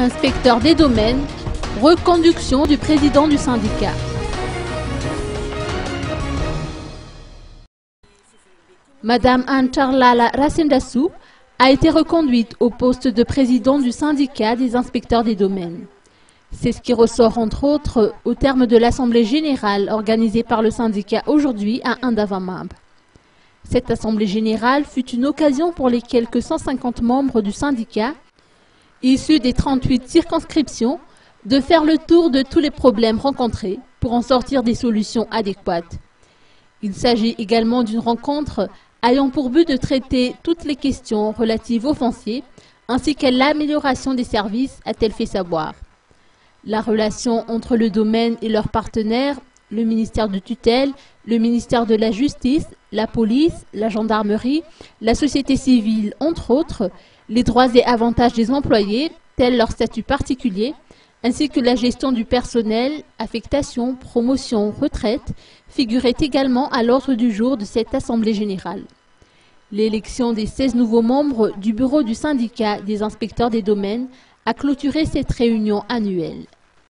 Inspecteur des domaines, reconduction du président du syndicat. Madame Anne-Charlala Rassendassou a été reconduite au poste de président du syndicat des inspecteurs des domaines. C'est ce qui ressort entre autres au terme de l'assemblée générale organisée par le syndicat aujourd'hui à Indavamab. Cette assemblée générale fut une occasion pour les quelques 150 membres du syndicat, issus des 38 circonscriptions, de faire le tour de tous les problèmes rencontrés pour en sortir des solutions adéquates. Il s'agit également d'une rencontre ayant pour but de traiter toutes les questions relatives au foncier, ainsi qu'à l'amélioration des services, a-t-elle fait savoir. La relation entre le domaine et leurs partenaires, le ministère de tutelle, le ministère de la Justice, la police, la gendarmerie, la société civile, entre autres, les droits et avantages des employés, tels leur statut particulier, ainsi que la gestion du personnel, affectation, promotion, retraite, figurait également à l'ordre du jour de cette assemblée générale. L'élection des 16 nouveaux membres du bureau du syndicat des inspecteurs des domaines a clôturé cette réunion annuelle.